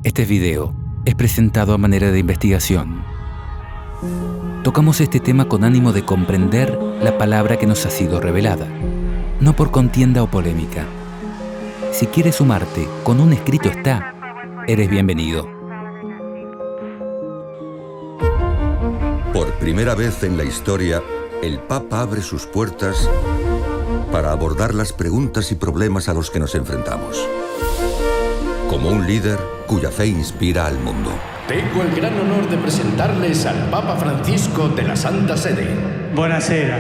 Este video es presentado a manera de investigación. Tocamos este tema con ánimo de comprender la palabra que nos ha sido revelada, no por contienda o polémica. Si quieres sumarte, con un escrito está, eres bienvenido. Por primera vez en la historia, el Papa abre sus puertas para abordar las preguntas y problemas a los que nos enfrentamos. Como un líder cuya fe inspira al mundo. Tengo el gran honor de presentarles al Papa Francisco de la Santa Sede. Buonasera.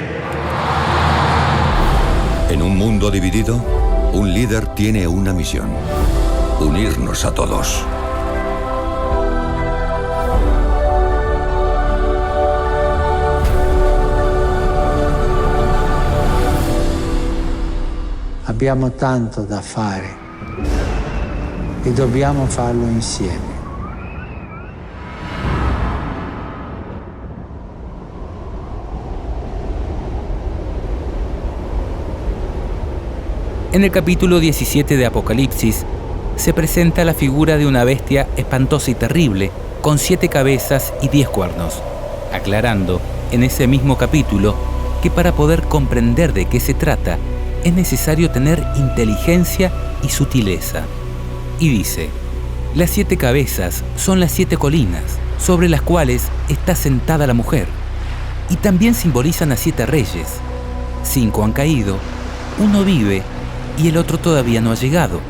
En un mundo dividido, un líder tiene una misión: unirnos a todos. Abbiamo tanto da fare e dobbiamo farlo insieme. En el capítulo 17 de Apocalipsis se presenta la figura de una bestia espantosa y terrible, con 7 cabezas y 10 cuernos, aclarando en ese mismo capítulo que para poder comprender de qué se trata es necesario tener inteligencia y sutileza. Y dice: las 7 cabezas son las 7 colinas sobre las cuales está sentada la mujer, y también simbolizan a 7 reyes. 5 han caído, 1 vive y el otro todavía no ha llegado,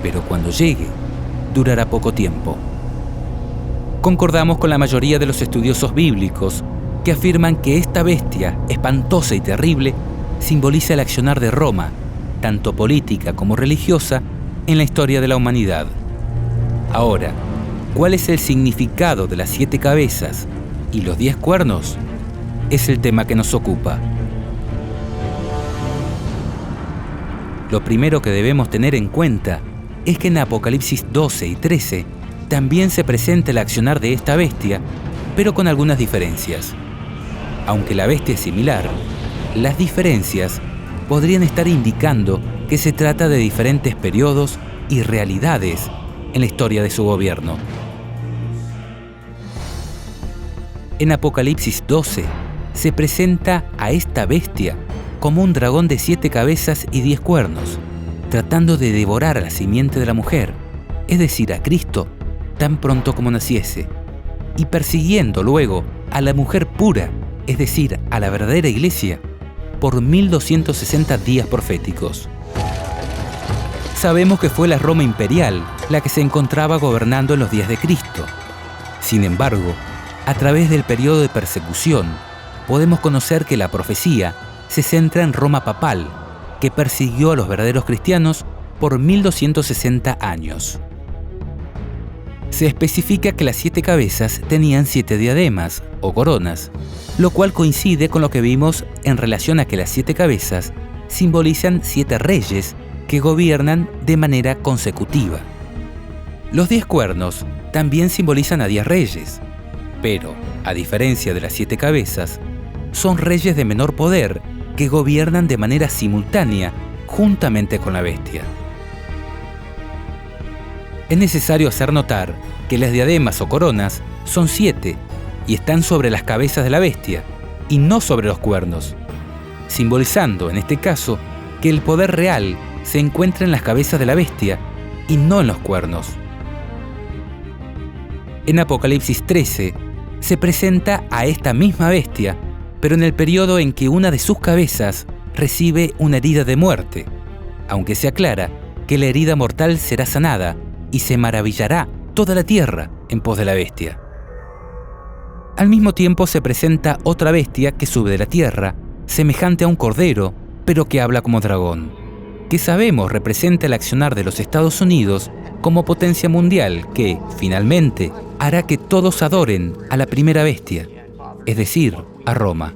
pero cuando llegue, durará poco tiempo. Concordamos con la mayoría de los estudiosos bíblicos que afirman que esta bestia espantosa y terrible simboliza el accionar de Roma, tanto política como religiosa, en la historia de la humanidad. Ahora, ¿cuál es el significado de las 7 cabezas y los 10 cuernos? Es el tema que nos ocupa. Lo primero que debemos tener en cuenta es que en Apocalipsis 12 y 13 también se presenta el accionar de esta bestia, pero con algunas diferencias. Aunque la bestia es similar, las diferencias podrían estar indicando que se trata de diferentes periodos y realidades en la historia de su gobierno. En Apocalipsis 12 se presenta a esta bestia como un dragón de 7 cabezas y 10 cuernos, tratando de devorar a la simiente de la mujer, es decir, a Cristo, tan pronto como naciese, y persiguiendo luego a la mujer pura, es decir, a la verdadera iglesia, por 1260 días proféticos. Sabemos que fue la Roma imperial la que se encontraba gobernando en los días de Cristo. Sin embargo, a través del periodo de persecución, podemos conocer que la profecía se centra en Roma papal, que persiguió a los verdaderos cristianos por 1260 años. Se especifica que las 7 cabezas tenían 7 diademas o coronas, lo cual coincide con lo que vimos en relación a que las 7 cabezas simbolizan 7 reyes que gobiernan de manera consecutiva. Los 10 cuernos también simbolizan a 10 reyes, pero, a diferencia de las 7 cabezas, son reyes de menor poder que gobiernan de manera simultánea juntamente con la bestia. Es necesario hacer notar que las diademas o coronas son 7 y están sobre las cabezas de la bestia y no sobre los cuernos, simbolizando en este caso que el poder real se encuentra en las cabezas de la bestia y no en los cuernos. En Apocalipsis 13 se presenta a esta misma bestia, pero en el periodo en que una de sus cabezas recibe una herida de muerte, aunque se aclara que la herida mortal será sanada y se maravillará toda la tierra en pos de la bestia. Al mismo tiempo se presenta otra bestia que sube de la tierra, semejante a un cordero, pero que habla como dragón, que sabemos representa el accionar de los Estados Unidos como potencia mundial que, finalmente, hará que todos adoren a la primera bestia, es decir, a Roma.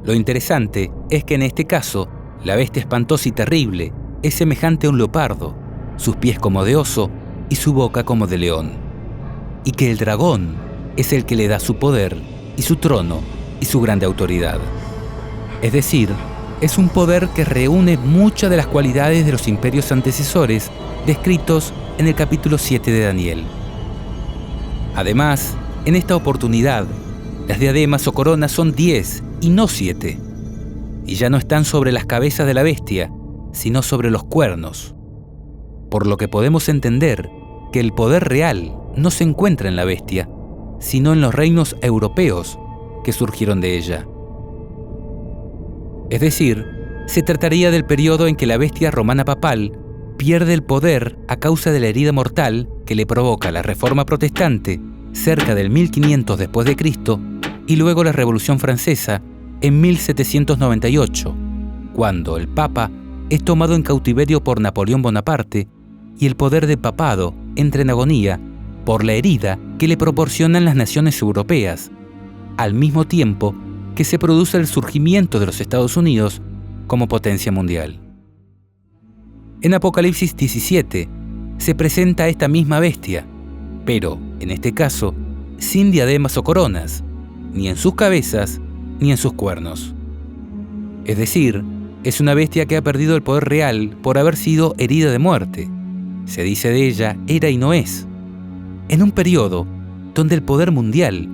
Lo interesante es que en este caso, la bestia espantosa y terrible es semejante a un leopardo, sus pies como de oso y su boca como de león, y que el dragón es el que le da su poder y su trono y su grande autoridad. Es decir, es un poder que reúne muchas de las cualidades de los imperios antecesores descritos en el capítulo 7 de Daniel. Además, en esta oportunidad, las diademas o coronas son 10 y no 7, y ya no están sobre las cabezas de la bestia, sino sobre los cuernos, por lo que podemos entender que el poder real no se encuentra en la bestia, sino en los reinos europeos que surgieron de ella. Es decir, se trataría del periodo en que la bestia romana papal pierde el poder a causa de la herida mortal que le provoca la Reforma Protestante cerca del 1500 después de Cristo y luego la Revolución Francesa en 1798, cuando el Papa es tomado en cautiverio por Napoleón Bonaparte y el poder del papado entra en agonía por la herida que le proporcionan las naciones europeas, al mismo tiempo que se produce el surgimiento de los Estados Unidos como potencia mundial. En Apocalipsis 17 se presenta esta misma bestia, pero, en este caso, sin diademas o coronas, ni en sus cabezas ni en sus cuernos. Es decir, es una bestia que ha perdido el poder real por haber sido herida de muerte. Se dice de ella, era y no es, en un periodo donde el poder mundial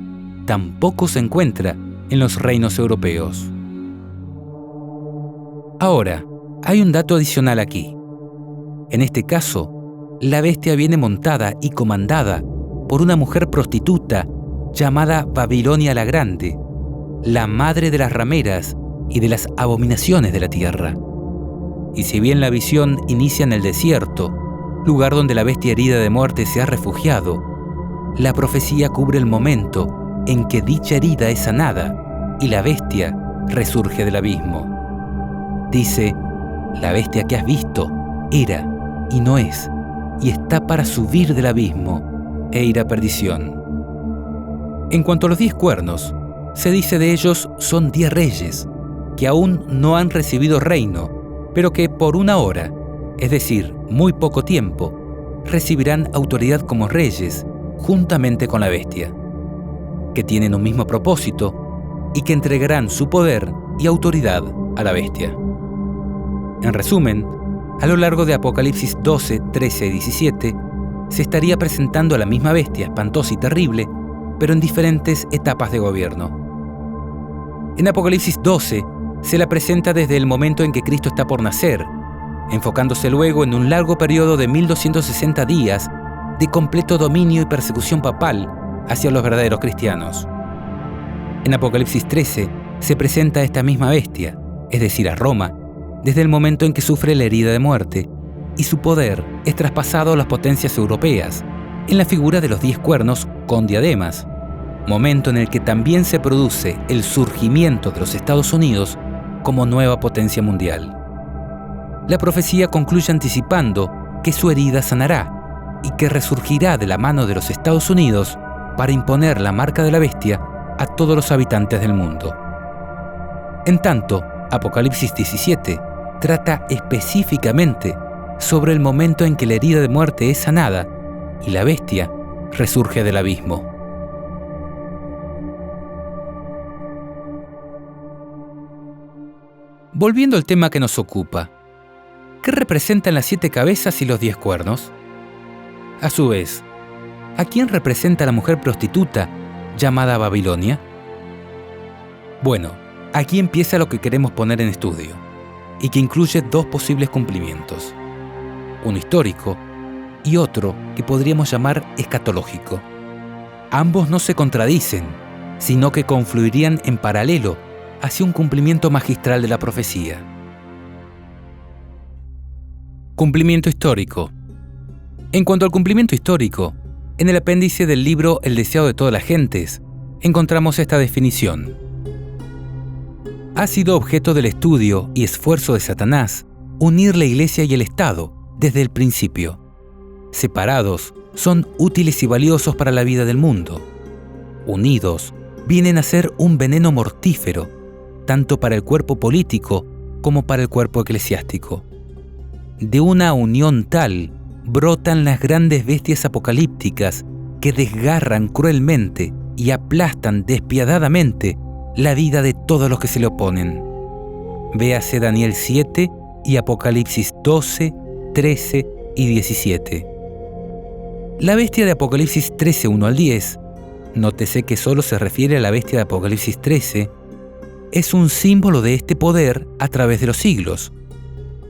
tampoco se encuentra en los reinos europeos. Ahora, hay un dato adicional aquí. En este caso, la bestia viene montada y comandada por una mujer prostituta llamada Babilonia la Grande, la madre de las rameras y de las abominaciones de la tierra. Y si bien la visión inicia en el desierto, lugar donde la bestia herida de muerte se ha refugiado, la profecía cubre el momento en que dicha herida es sanada y la bestia resurge del abismo. Dice, la bestia que has visto era y no es, y está para subir del abismo e ir a perdición. En cuanto a los 10 cuernos, se dice de ellos son 10 reyes, que aún no han recibido reino, pero que por una hora, es decir, muy poco tiempo, recibirán autoridad como reyes juntamente con la bestia, que tienen un mismo propósito y que entregarán su poder y autoridad a la bestia. En resumen, a lo largo de Apocalipsis 12, 13 y 17, se estaría presentando a la misma bestia espantosa y terrible, pero en diferentes etapas de gobierno. En Apocalipsis 12, se la presenta desde el momento en que Cristo está por nacer, enfocándose luego en un largo periodo de 1260 días de completo dominio y persecución papal hacia los verdaderos cristianos. En Apocalipsis 13 se presenta a esta misma bestia, es decir, a Roma, desde el momento en que sufre la herida de muerte, y su poder es traspasado a las potencias europeas, en la figura de los 10 cuernos con diademas, momento en el que también se produce el surgimiento de los Estados Unidos como nueva potencia mundial. La profecía concluye anticipando que su herida sanará y que resurgirá de la mano de los Estados Unidos para imponer la marca de la bestia a todos los habitantes del mundo. En tanto, Apocalipsis 17 trata específicamente sobre el momento en que la herida de muerte es sanada y la bestia resurge del abismo. Volviendo al tema que nos ocupa, ¿qué representan las 7 cabezas y los 10 cuernos? A su vez, ¿a quién representa la mujer prostituta llamada Babilonia? Bueno, aquí empieza lo que queremos poner en estudio, y que incluye 2 posibles cumplimientos, uno histórico y otro que podríamos llamar escatológico. Ambos no se contradicen, sino que confluirían en paralelo hacia un cumplimiento magistral de la profecía. Cumplimiento histórico. En cuanto al cumplimiento histórico, en el apéndice del libro El deseado de todas las gentes, encontramos esta definición. Ha sido objeto del estudio y esfuerzo de Satanás unir la Iglesia y el Estado desde el principio. Separados, son útiles y valiosos para la vida del mundo. Unidos, vienen a ser un veneno mortífero, tanto para el cuerpo político como para el cuerpo eclesiástico. De una unión tal, brotan las grandes bestias apocalípticas que desgarran cruelmente y aplastan despiadadamente la vida de todos los que se le oponen. Véase Daniel 7 y Apocalipsis 12, 13 y 17. La bestia de Apocalipsis 13, 1 al 10, nótese que solo se refiere a la bestia de Apocalipsis 13, es un símbolo de este poder a través de los siglos,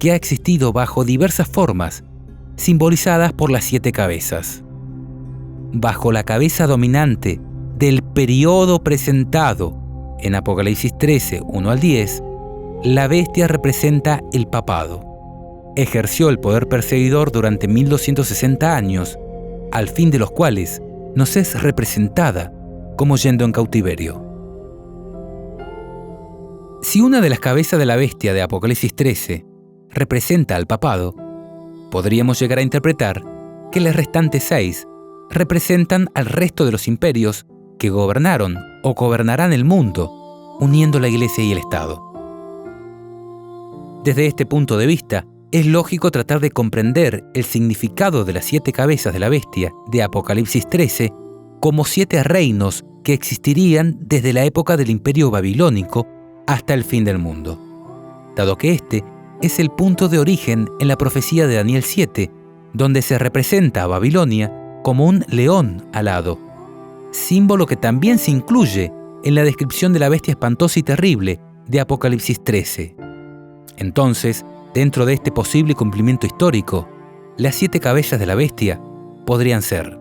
que ha existido bajo diversas formas, simbolizadas por las 7 cabezas. Bajo la cabeza dominante del periodo presentado en Apocalipsis 13, 1 al 10, la bestia representa el papado. Ejerció el poder perseguidor durante 1260 años, al fin de los cuales nos es representada como yendo en cautiverio. Si una de las cabezas de la bestia de Apocalipsis 13 representa al papado, podríamos llegar a interpretar que las restantes 6 representan al resto de los imperios que gobernaron o gobernarán el mundo, uniendo la Iglesia y el Estado. Desde este punto de vista, es lógico tratar de comprender el significado de las 7 cabezas de la bestia de Apocalipsis 13 como 7 reinos que existirían desde la época del Imperio Babilónico hasta el fin del mundo, dado que este es el punto de origen en la profecía de Daniel 7, donde se representa a Babilonia como un león alado, símbolo que también se incluye en la descripción de la bestia espantosa y terrible de Apocalipsis 13. Entonces, dentro de este posible cumplimiento histórico, las 7 cabezas de la bestia podrían ser: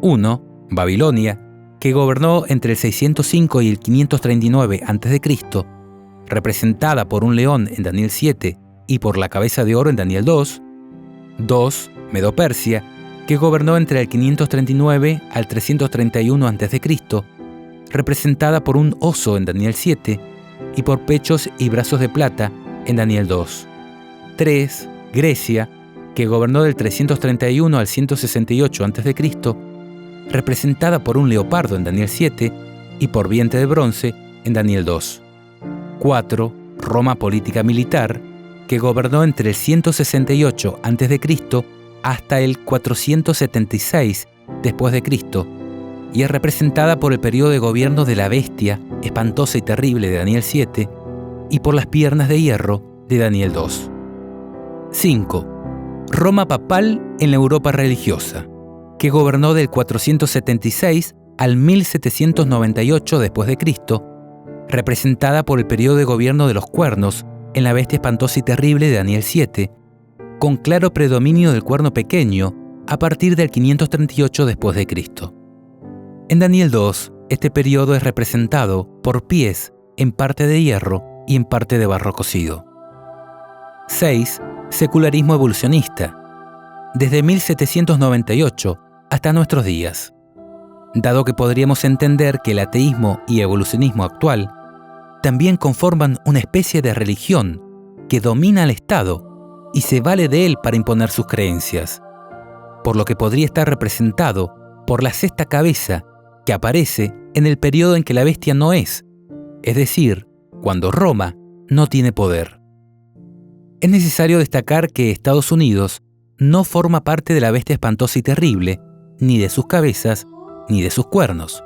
1. Babilonia, que gobernó entre el 605 y el 539 a.C., representada por un león en Daniel 7 y por la cabeza de oro en Daniel 2. 2. Medo-Persia, que gobernó entre el 539 al 331 a.C., representada por un oso en Daniel 7 y por pechos y brazos de plata en Daniel 2. 3. Grecia, que gobernó del 331 al 168 a.C., representada por un leopardo en Daniel 7 y por vientre de bronce en Daniel 2. 4. Roma política militar, que gobernó entre el 168 a.C. hasta el 476 después de Cristo, y es representada por el periodo de gobierno de la bestia espantosa y terrible de Daniel 7 y por las piernas de hierro de Daniel 2. 5. Roma papal en la Europa religiosa, que gobernó del 476 al 1798 después de Cristo, representada por el periodo de gobierno de los cuernos en la bestia espantosa y terrible de Daniel 7, con claro predominio del cuerno pequeño a partir del 538 después de Cristo. En Daniel 2, este periodo es representado por pies en parte de hierro y en parte de barro cocido. 6. Secularismo evolucionista, desde 1798 hasta nuestros días. Dado que podríamos entender que el ateísmo y evolucionismo actual también conforman una especie de religión que domina al Estado y se vale de él para imponer sus creencias, por lo que podría estar representado por la 6ª cabeza que aparece en el periodo en que la bestia no es decir, cuando Roma no tiene poder. Es necesario destacar que Estados Unidos no forma parte de la bestia espantosa y terrible, ni de sus cabezas, ni de sus cuernos,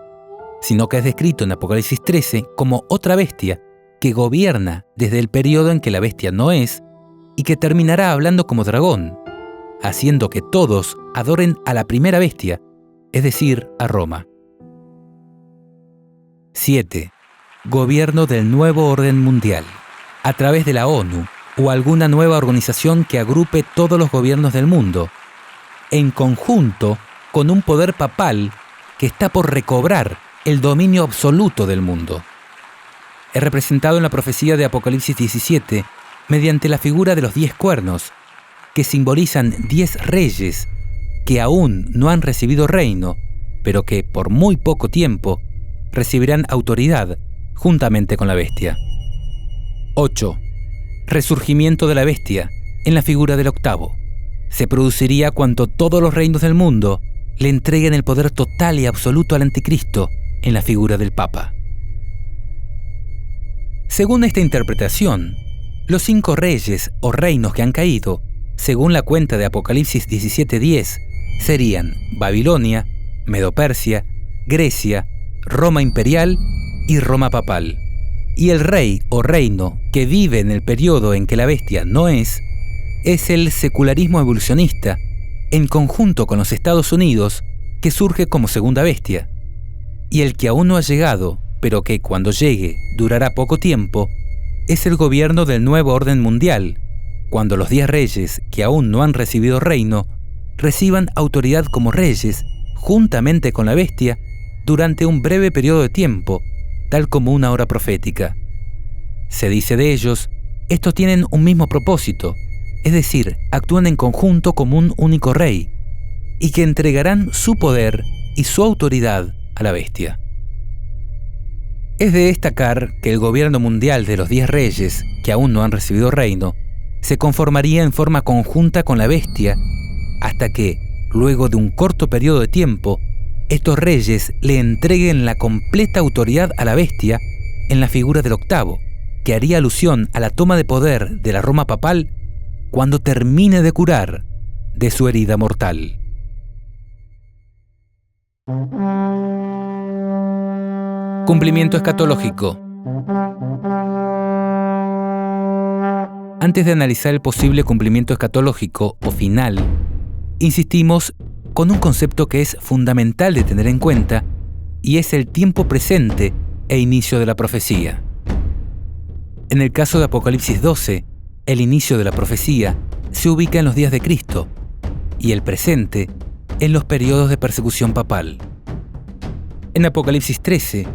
sino que es descrito en Apocalipsis 13 como otra bestia que gobierna desde el periodo en que la bestia no es y que terminará hablando como dragón, haciendo que todos adoren a la primera bestia, es decir, a Roma. 7. Gobierno del nuevo orden mundial, a través de la ONU o alguna nueva organización que agrupe todos los gobiernos del mundo, en conjunto con un poder papal que está por recobrar el dominio absoluto del mundo. Es representado en la profecía de Apocalipsis 17 mediante la figura de los 10 cuernos, que simbolizan 10 reyes que aún no han recibido reino, pero que por muy poco tiempo recibirán autoridad juntamente con la bestia. 8. Resurgimiento de la bestia en la figura del 8º. Se produciría cuando todos los reinos del mundo le entreguen el poder total y absoluto al anticristo en la figura del Papa. Según esta interpretación, los 5 reyes o reinos que han caído, según la cuenta de Apocalipsis 17:10, serían Babilonia, Medo-Persia, Grecia, Roma imperial y Roma papal. Y el rey o reino que vive en el periodo en que la bestia no es el secularismo evolucionista, en conjunto con los Estados Unidos, que surge como segunda bestia. Y el que aún no ha llegado, pero que cuando llegue durará poco tiempo, es el gobierno del nuevo orden mundial, cuando los 10 reyes que aún no han recibido reino, reciban autoridad como reyes, juntamente con la bestia, durante un breve periodo de tiempo, tal como una hora profética. Se dice de ellos, estos tienen un mismo propósito, es decir, actúan en conjunto como un único rey, y que entregarán su poder y su autoridad a la bestia. Es de destacar que el gobierno mundial de los 10 reyes, que aún no han recibido reino, se conformaría en forma conjunta con la bestia, hasta que, luego de un corto periodo de tiempo, estos reyes le entreguen la completa autoridad a la bestia en la figura del octavo, que haría alusión a la toma de poder de la Roma papal cuando termine de curar de su herida mortal. Cumplimiento escatológico. Antes de analizar el posible cumplimiento escatológico o final, insistimos con un concepto que es fundamental de tener en cuenta, y es el tiempo presente e inicio de la profecía. En el caso de Apocalipsis 12, el inicio de la profecía se ubica en los días de Cristo y el presente en los periodos de persecución papal. En Apocalipsis 13,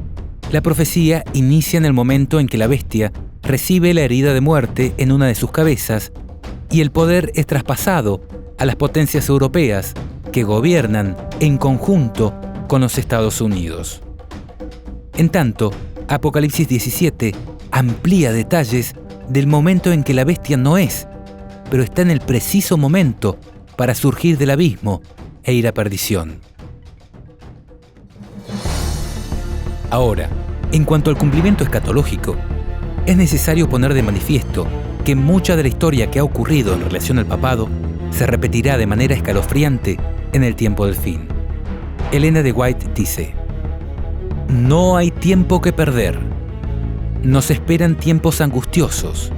la profecía inicia en el momento en que la bestia recibe la herida de muerte en una de sus cabezas y el poder es traspasado a las potencias europeas que gobiernan en conjunto con los Estados Unidos. En tanto, Apocalipsis 17 amplía detalles del momento en que la bestia no es, pero está en el preciso momento para surgir del abismo e ir a perdición. Ahora, en cuanto al cumplimiento escatológico, es necesario poner de manifiesto que mucha de la historia que ha ocurrido en relación al papado se repetirá de manera escalofriante en el tiempo del fin. Elena de White dice: no hay tiempo que perder. Nos esperan tiempos angustiosos.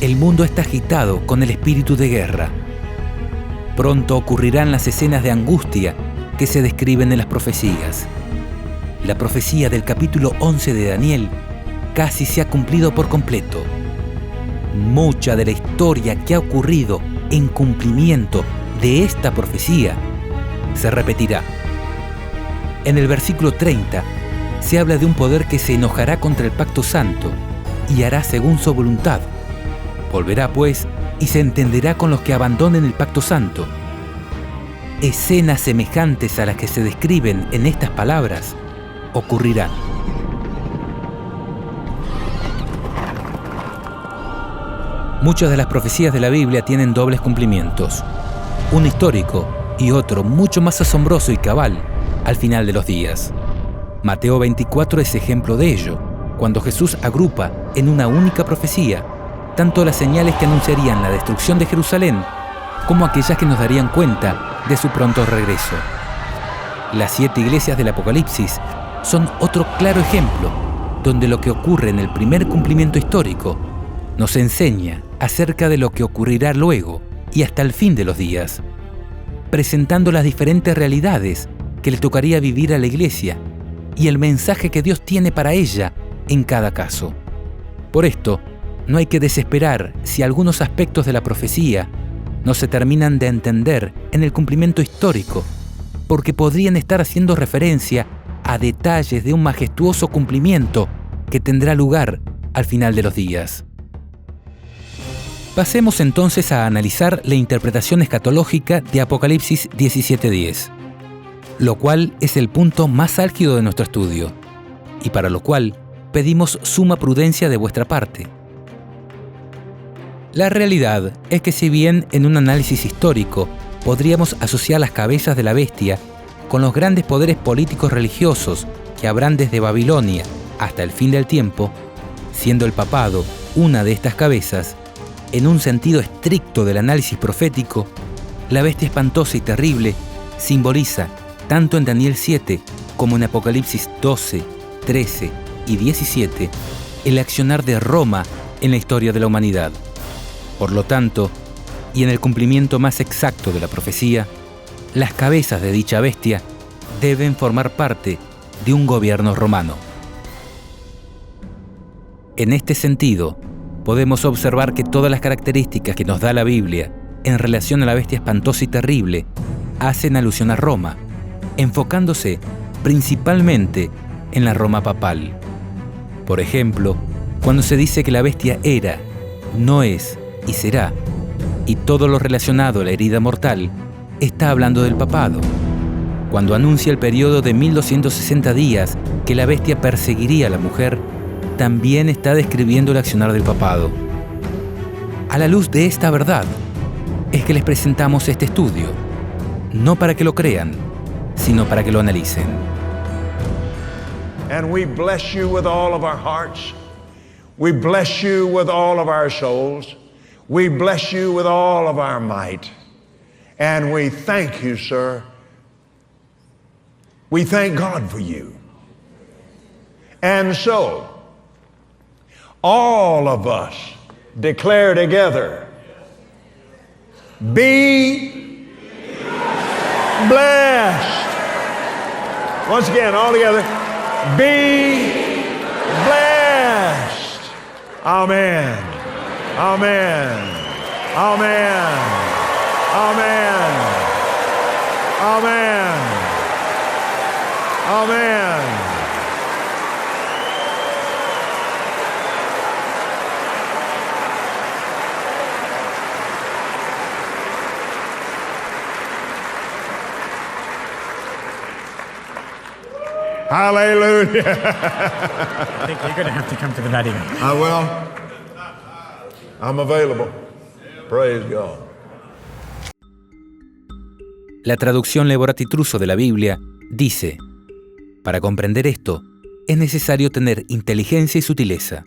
El mundo está agitado con el espíritu de guerra. Pronto ocurrirán las escenas de angustia que se describen en las profecías. La profecía del capítulo 11 de Daniel casi se ha cumplido por completo. Mucha de la historia que ha ocurrido en cumplimiento de esta profecía se repetirá. En el versículo 30 se habla de un poder que se enojará contra el pacto santo y hará según su voluntad. Volverá, pues, y se entenderá con los que abandonen el pacto santo. Escenas semejantes a las que se describen en estas palabras ocurrirán. Muchas de las profecías de la Biblia tienen dobles cumplimientos, uno histórico y otro mucho más asombroso y cabal al final de los días. Mateo 24 es ejemplo de ello, cuando Jesús agrupa en una única profecía tanto las señales que anunciarían la destrucción de Jerusalén como aquellas que nos darían cuenta de su pronto regreso. Las 7 iglesias del Apocalipsis son otro claro ejemplo, donde lo que ocurre en el primer cumplimiento histórico nos enseña acerca de lo que ocurrirá luego y hasta el fin de los días, presentando las diferentes realidades que le tocaría vivir a la iglesia y el mensaje que Dios tiene para ella en cada caso. Por esto, no hay que desesperar si algunos aspectos de la profecía no se terminan de entender en el cumplimiento histórico, porque podrían estar haciendo referencia a detalles de un majestuoso cumplimiento que tendrá lugar al final de los días. Pasemos entonces a analizar la interpretación escatológica de Apocalipsis 17:10, lo cual es el punto más álgido de nuestro estudio, y para lo cual pedimos suma prudencia de vuestra parte. La realidad es que si bien en un análisis histórico podríamos asociar las cabezas de la bestia con los grandes poderes políticos religiosos que habrán desde Babilonia hasta el fin del tiempo, siendo el papado una de estas cabezas, en un sentido estricto del análisis profético, la bestia espantosa y terrible simboliza, tanto en Daniel 7 como en Apocalipsis 12, 13 y 17, el accionar de Roma en la historia de la humanidad. Por lo tanto, y en el cumplimiento más exacto de la profecía, las cabezas de dicha bestia deben formar parte de un gobierno romano. En este sentido, podemos observar que todas las características que nos da la Biblia en relación a la bestia espantosa y terrible hacen alusión a Roma, enfocándose principalmente en la Roma papal. Por ejemplo, cuando se dice que la bestia era, no es y será, y todo lo relacionado a la herida mortal, está hablando del papado. Cuando anuncia el periodo de 1260 días que la bestia perseguiría a la mujer, también está describiendo el accionar del papado. A la luz de esta verdad, es que les presentamos este estudio, no para que lo crean, sino para que lo analicen. And we bless you with all of our hearts. We bless you with all of our souls. We bless you with all of our might. And we thank you, sir. We thank God for you. And so, all of us declare together, be blessed. Once again, all together, be blessed. Amen. Amen. Amen. Amen. Amen. Amen. Hallelujah. I think you're going to have to come to the Vatican. I will. I'm available. Praise God. La traducción Leborati Truso de la Biblia dice: para comprender esto, es necesario tener inteligencia y sutileza.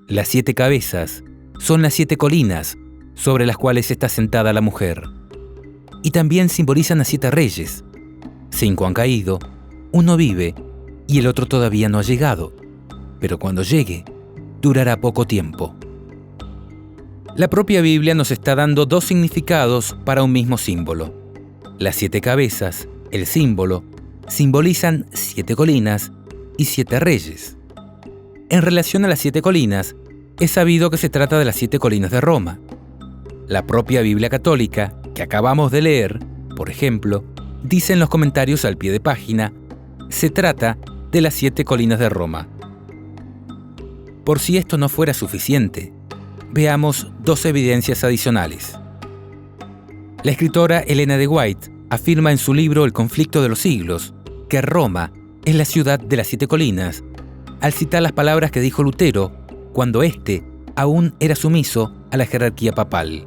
Las 7 cabezas son las 7 colinas sobre las cuales está sentada la mujer. Y también simbolizan a 7 reyes. 5 han caído, 1 vive y el otro todavía no ha llegado, pero cuando llegue, durará poco tiempo. La propia Biblia nos está dando 2 significados para un mismo símbolo. Las 7 cabezas, el símbolo, simbolizan 7 colinas y 7 reyes. En relación a las 7 colinas, es sabido que se trata de las 7 colinas de Roma. La propia Biblia católica, que acabamos de leer, por ejemplo, dice en los comentarios al pie de página: se trata de las 7 colinas de Roma. Por si esto no fuera suficiente, veamos 2 evidencias adicionales. La escritora Elena de White afirma en su libro El conflicto de los siglos que Roma es la ciudad de las 7 colinas, al citar las palabras que dijo Lutero cuando éste aún era sumiso a la jerarquía papal.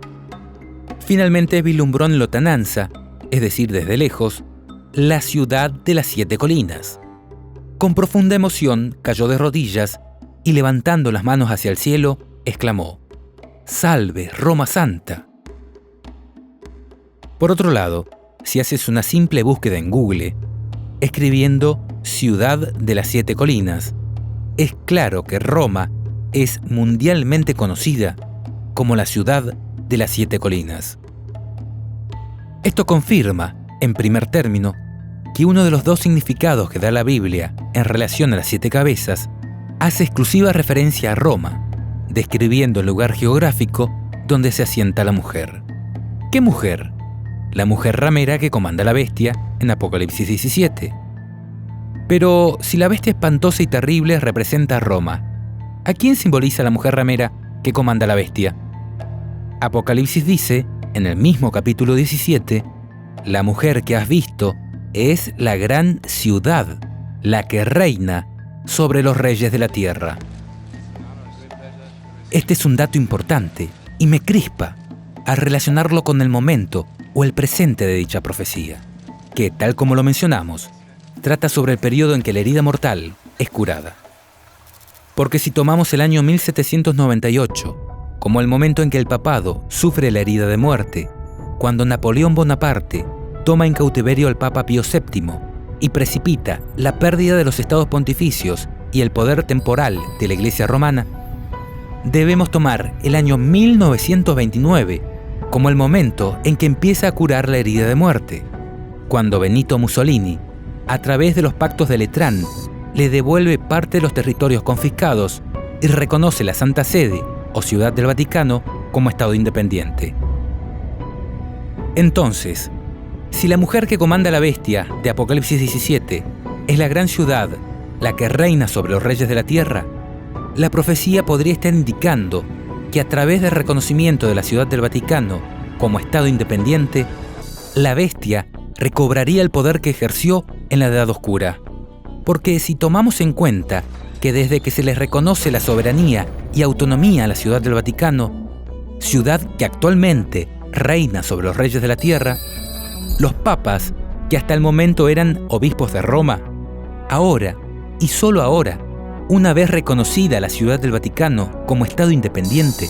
Finalmente vislumbró en lontananza, es decir, desde lejos, la ciudad de las 7 colinas. Con profunda emoción cayó de rodillas y levantando las manos hacia el cielo, exclamó: ¡Salve, Roma Santa! Por otro lado, si haces una simple búsqueda en Google, escribiendo Ciudad de las 7 colinas, es claro que Roma es mundialmente conocida como la ciudad de las 7 colinas. Esto confirma, en primer término, que uno de los 2 significados que da la Biblia en relación a las 7 cabezas hace exclusiva referencia a Roma, describiendo el lugar geográfico donde se asienta la mujer. ¿Qué mujer? La mujer ramera que comanda la bestia en Apocalipsis 17. Pero si la bestia espantosa y terrible representa a Roma, ¿a quién simboliza la mujer ramera que comanda la bestia? Apocalipsis dice, en el mismo capítulo 17, la mujer que has visto es la gran ciudad, la que reina sobre los reyes de la tierra. Este es un dato importante y me crispa al relacionarlo con el momento o el presente de dicha profecía, que, tal como lo mencionamos, trata sobre el periodo en que la herida mortal es curada. Porque si tomamos el año 1798 como el momento en que el papado sufre la herida de muerte, cuando Napoleón Bonaparte toma en cautiverio al Papa Pío VII y precipita la pérdida de los estados pontificios y el poder temporal de la Iglesia romana, debemos tomar el año 1929 como el momento en que empieza a curar la herida de muerte, cuando Benito Mussolini, a través de los pactos de Letrán, le devuelve parte de los territorios confiscados y reconoce la Santa Sede o Ciudad del Vaticano como Estado independiente. Entonces, si la mujer que comanda la bestia de Apocalipsis 17 es la gran ciudad, la que reina sobre los reyes de la tierra, la profecía podría estar indicando que a través del reconocimiento de la Ciudad del Vaticano como Estado independiente, la bestia recobraría el poder que ejerció en la Edad Oscura. Porque si tomamos en cuenta que desde que se les reconoce la soberanía y autonomía a la Ciudad del Vaticano, ciudad que actualmente reina sobre los reyes de la tierra, los papas, que hasta el momento eran obispos de Roma, ahora, y solo ahora, una vez reconocida la Ciudad del Vaticano como Estado independiente,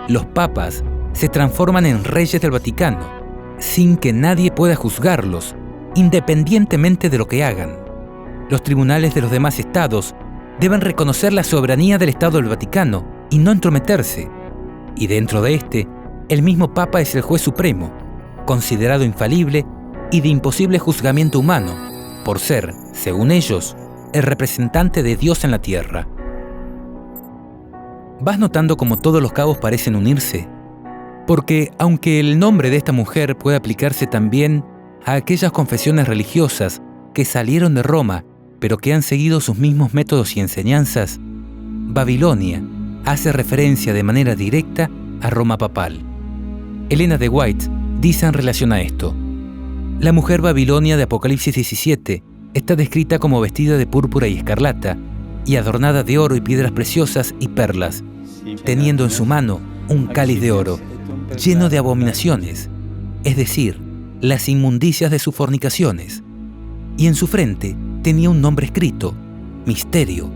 los papas se transforman en reyes del Vaticano, sin que nadie pueda juzgarlos, independientemente de lo que hagan. Los tribunales de los demás estados deben reconocer la soberanía del Estado del Vaticano y no entrometerse. Y dentro de este, el mismo Papa es el juez supremo, considerado infalible y de imposible juzgamiento humano, por ser, según ellos, el representante de Dios en la tierra. ¿Vas notando cómo todos los cabos parecen unirse? Porque aunque el nombre de esta mujer puede aplicarse también a aquellas confesiones religiosas que salieron de Roma, pero que han seguido sus mismos métodos y enseñanzas, Babilonia hace referencia de manera directa a Roma papal. Elena de White dice en relación a esto: la mujer Babilonia de Apocalipsis 17 está descrita como vestida de púrpura y escarlata, y adornada de oro y piedras preciosas y perlas, teniendo en su mano un cáliz de oro, lleno de abominaciones, es decir, las inmundicias de sus fornicaciones. Y en su frente tenía un nombre escrito: Misterio,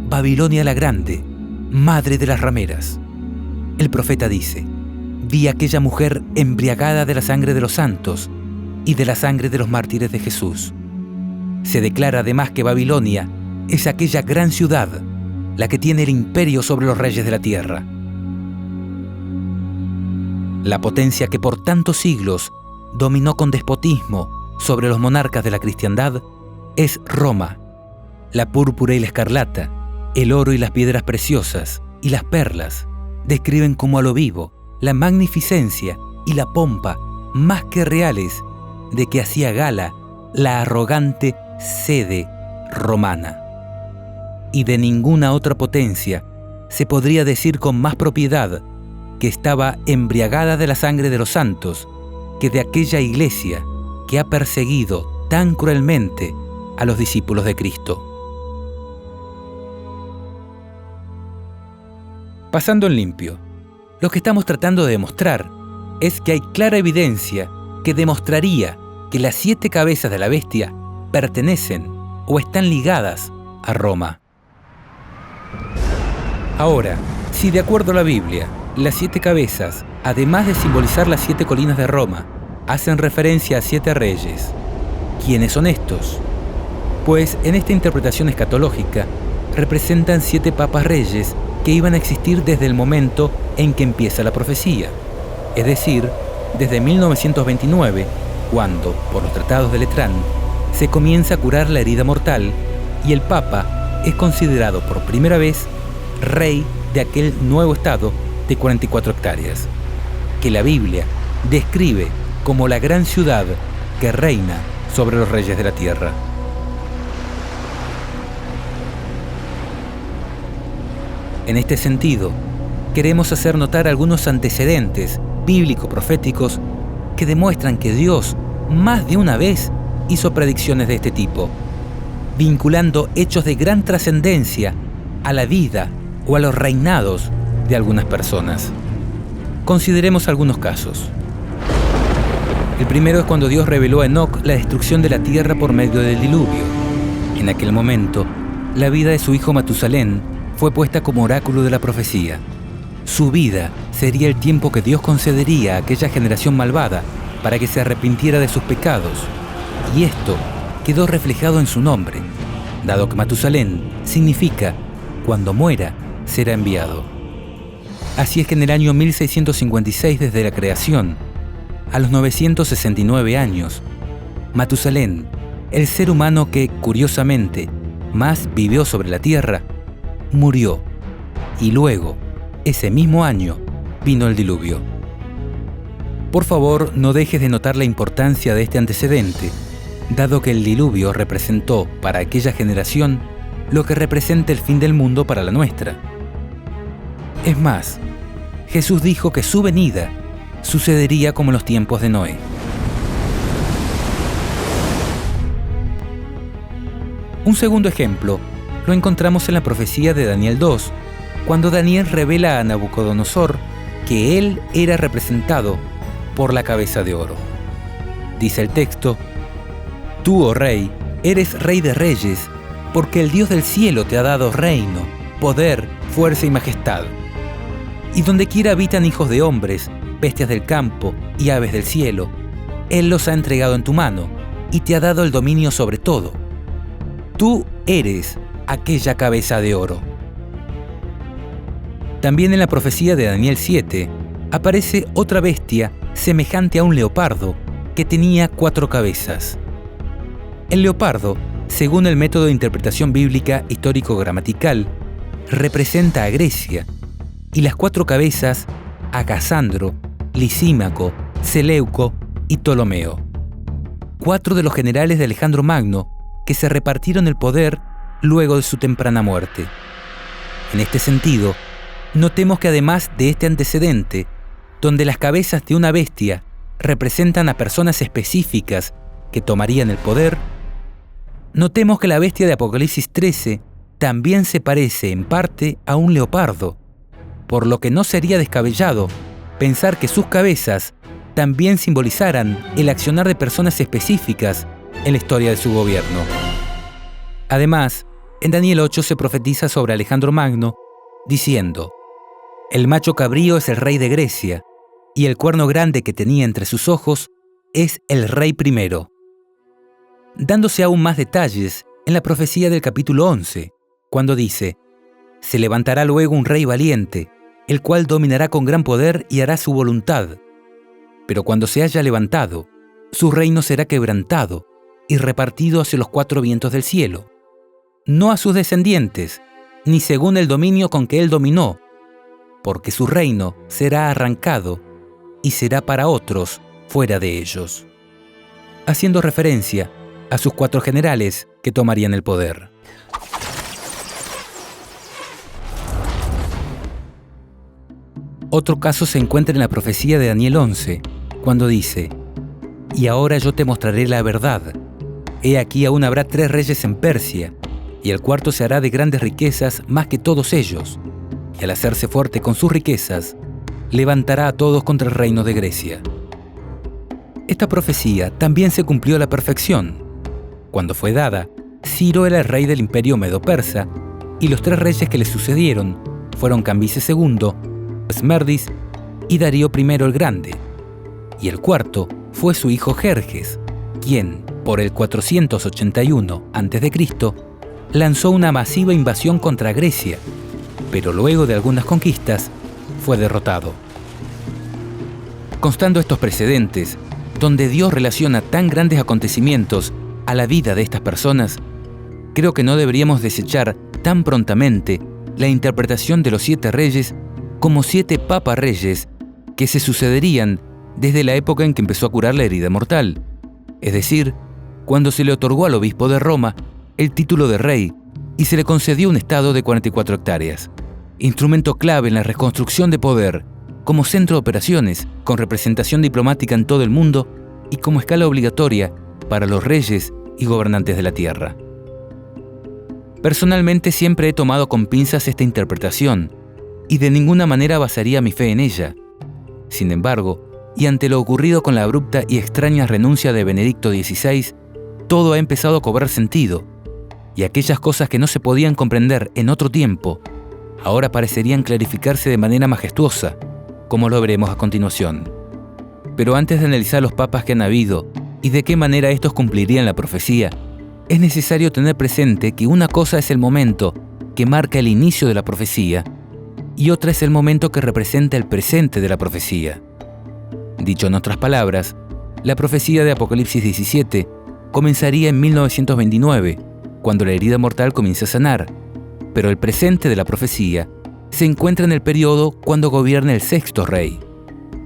Babilonia la Grande, Madre de las Rameras. El profeta dice: vi a aquella mujer embriagada de la sangre de los santos y de la sangre de los mártires de Jesús. Se declara además que Babilonia es aquella gran ciudad, la que tiene el imperio sobre los reyes de la tierra. La potencia que por tantos siglos dominó con despotismo sobre los monarcas de la cristiandad es Roma. La púrpura y la escarlata, el oro y las piedras preciosas y las perlas describen como a lo vivo la magnificencia y la pompa más que reales de que hacía gala la arrogante sede romana. Y de ninguna otra potencia se podría decir con más propiedad que estaba embriagada de la sangre de los santos que de aquella iglesia que ha perseguido tan cruelmente a los discípulos de Cristo. Pasando en limpio, lo que estamos tratando de demostrar es que hay clara evidencia que demostraría que las 7 cabezas de la bestia pertenecen o están ligadas a Roma. Ahora, si de acuerdo a la Biblia, las 7 cabezas, además de simbolizar las 7 colinas de Roma, hacen referencia a 7 reyes, ¿quiénes son estos? Pues en esta interpretación escatológica representan 7 papas reyes que iban a existir desde el momento en que empieza la profecía, es decir, desde 1929, cuando, por los tratados de Letrán, se comienza a curar la herida mortal y el Papa es considerado por primera vez rey de aquel nuevo estado de 44 hectáreas, que la Biblia describe como la gran ciudad que reina sobre los reyes de la tierra. En este sentido, queremos hacer notar algunos antecedentes bíblico-proféticos que demuestran que Dios más de una vez hizo predicciones de este tipo, vinculando hechos de gran trascendencia a la vida o a los reinados de algunas personas. Consideremos algunos casos. El primero es cuando Dios reveló a Enoc la destrucción de la tierra por medio del diluvio. En aquel momento, la vida de su hijo Matusalén fue puesta como oráculo de la profecía. Su vida sería el tiempo que Dios concedería a aquella generación malvada para que se arrepintiera de sus pecados, y esto quedó reflejado en su nombre, dado que Matusalén significa cuando muera será enviado. Así es que en el año 1656 desde la creación, a los 969 años, Matusalén, el ser humano que, curiosamente, más vivió sobre la tierra, murió. Y luego, ese mismo año, vino el diluvio. Por favor, no dejes de notar la importancia de este antecedente, dado que el diluvio representó para aquella generación lo que representa el fin del mundo para la nuestra. Es más, Jesús dijo que su venida sucedería como en los tiempos de Noé. Un segundo ejemplo lo encontramos en la profecía de Daniel 2, cuando Daniel revela a Nabucodonosor que él era representado por la cabeza de oro. Dice el texto: Tú, oh rey, eres rey de reyes, porque el Dios del cielo te ha dado reino, poder, fuerza y majestad. Y donde quiera habitan hijos de hombres, bestias del campo y aves del cielo, Él los ha entregado en tu mano y te ha dado el dominio sobre todo. Tú eres aquella cabeza de oro. También en la profecía de Daniel 7 aparece otra bestia semejante a un leopardo que tenía 4 cabezas. El leopardo, según el método de interpretación bíblica histórico-gramatical, representa a Grecia, y las 4 cabezas a Casandro, Lisímaco, Seleuco y Ptolomeo. 4 de los generales de Alejandro Magno que se repartieron el poder luego de su temprana muerte. En este sentido, notemos que además de este antecedente, donde las cabezas de una bestia representan a personas específicas que tomarían el poder, notemos que la bestia de Apocalipsis 13 también se parece en parte a un leopardo, por lo que no sería descabellado pensar que sus cabezas también simbolizaran el accionar de personas específicas en la historia de su gobierno. Además, en Daniel 8 se profetiza sobre Alejandro Magno, diciendo: El macho cabrío es el rey de Grecia, y el cuerno grande que tenía entre sus ojos es el rey primero. Dándose aún más detalles en la profecía del capítulo 11, cuando dice: Se levantará luego un rey valiente, el cual dominará con gran poder y hará su voluntad. Pero cuando se haya levantado, su reino será quebrantado y repartido hacia los 4 vientos del cielo, no a sus descendientes, ni según el dominio con que él dominó, porque su reino será arrancado y será para otros fuera de ellos, haciendo referencia a sus 4 generales que tomarían el poder. Otro caso se encuentra en la profecía de Daniel 11, cuando dice: Y ahora yo te mostraré la verdad. He aquí aún habrá 3 reyes en Persia, y el cuarto se hará de grandes riquezas más que todos ellos, y al hacerse fuerte con sus riquezas, levantará a todos contra el reino de Grecia. Esta profecía también se cumplió a la perfección. Cuando fue dada, Ciro era el rey del imperio medo-persa, y los 3 reyes que le sucedieron fueron Cambises II, Esmerdis y Darío I el Grande, y el cuarto fue su hijo Jerjes, quien, por el 481 a.C., lanzó una masiva invasión contra Grecia, pero luego de algunas conquistas, fue derrotado. Constando estos precedentes, donde Dios relaciona tan grandes acontecimientos a la vida de estas personas, creo que no deberíamos desechar tan prontamente la interpretación de los 7 reyes como 7 papas reyes que se sucederían desde la época en que empezó a curar la herida mortal, es decir, cuando se le otorgó al obispo de Roma el título de rey y se le concedió un estado de 44 hectáreas, instrumento clave en la reconstrucción de poder, como centro de operaciones, con representación diplomática en todo el mundo y como escala obligatoria para los reyes y gobernantes de la tierra. Personalmente siempre he tomado con pinzas esta interpretación y de ninguna manera basaría mi fe en ella. Sin embargo, y ante lo ocurrido con la abrupta y extraña renuncia de Benedicto XVI, todo ha empezado a cobrar sentido, y aquellas cosas que no se podían comprender en otro tiempo, ahora parecerían clarificarse de manera majestuosa, como lo veremos a continuación. Pero antes de analizar los papas que han habido y de qué manera estos cumplirían la profecía, es necesario tener presente que una cosa es el momento que marca el inicio de la profecía y otra es el momento que representa el presente de la profecía. Dicho en otras palabras, la profecía de Apocalipsis 17 comenzaría en 1929, cuando la herida mortal comienza a sanar, pero el presente de la profecía se encuentra en el periodo cuando gobierna el sexto rey,